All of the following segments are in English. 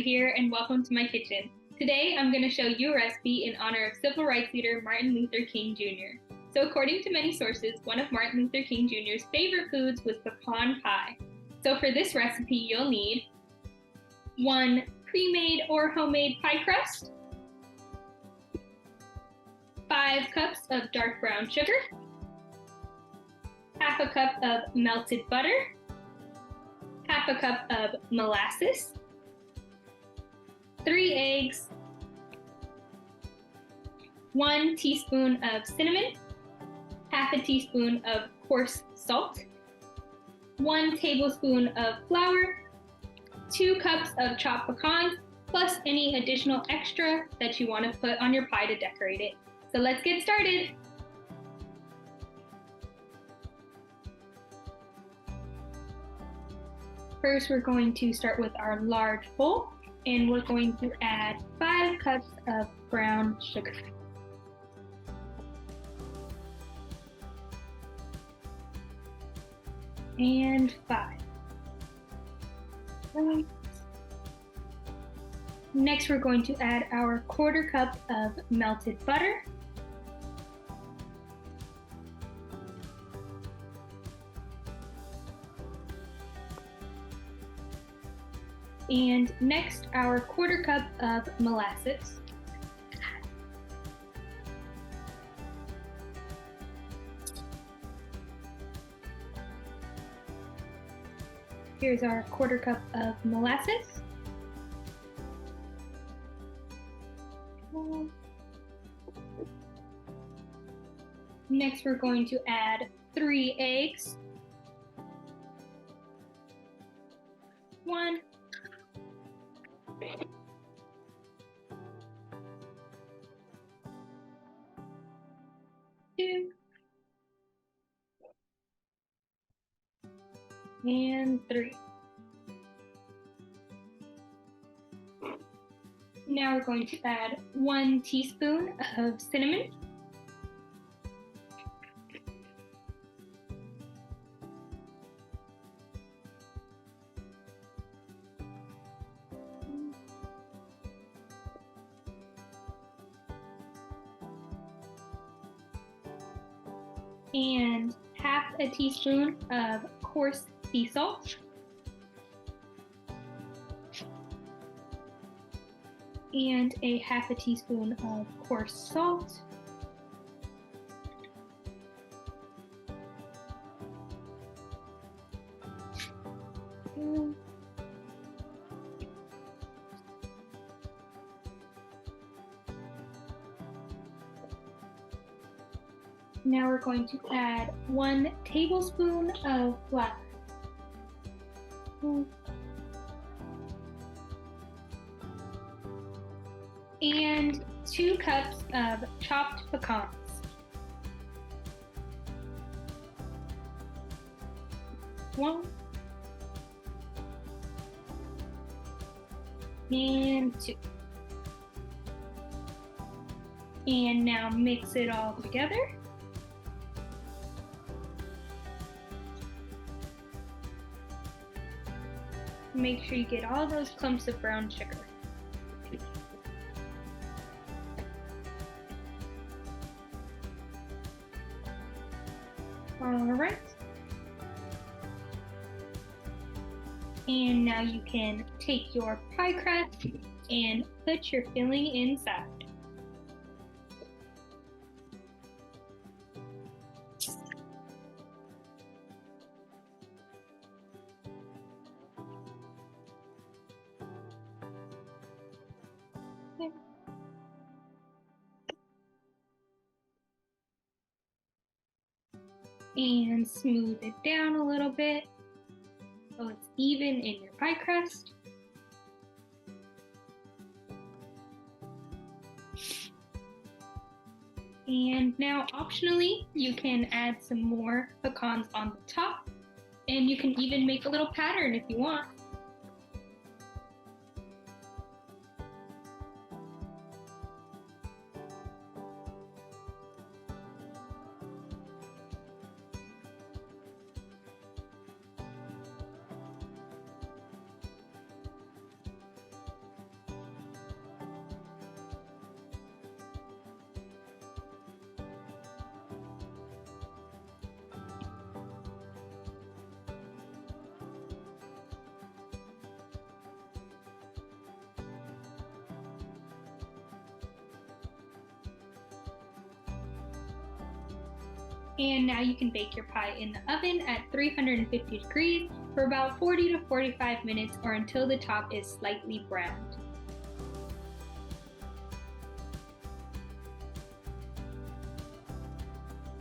here, and welcome to my kitchen. Today, I'm going to show you a recipe in honor of civil rights leader Martin Luther King Jr. So according to many sources, one of Martin Luther King Jr.'s favorite foods was pecan pie. So for this recipe, you'll need 1 pre-made or homemade pie crust, 5 cups of dark brown sugar, half a cup of melted butter, half a cup of molasses, 3 eggs, 1 teaspoon of cinnamon, half a teaspoon of coarse salt, 1 tablespoon of flour, 2 cups of chopped pecans, plus any additional extra that you want to put on your pie to decorate it. So let's get started. First, we're going to start with our large bowl, and we're going to add 5 cups of brown sugar. And 5. Right. Next, we're going to add our 1/4 cup of melted butter. And next, our 1/4 cup of molasses. Here's our 1/4 cup of molasses. Next, we're going to add 3 eggs. 1, 2, and 3. Now we're going to add 1 teaspoon of cinnamon, and half a teaspoon of coarse sea salt, and a half a teaspoon of coarse salt, Now we're going to add 1 tablespoon of flour. And 2 cups of chopped pecans. One and 2. And now mix it all together. Make sure you get all those clumps of brown sugar. All right. And now you can take your pie crust and put your filling inside. And smooth it down a little bit so it's even in your pie crust. And now optionally, you can add some more pecans on the top, and you can even make a little pattern if you want. And now you can bake your pie in the oven at 350 degrees for about 40 to 45 minutes or until the top is slightly browned.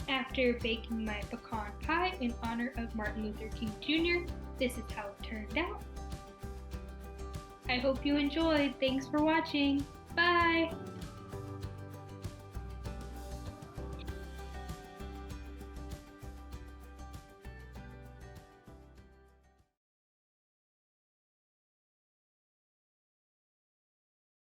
After baking my pecan pie in honor of Martin Luther King Jr., this is how it turned out. I hope you enjoyed. Thanks for watching. Bye!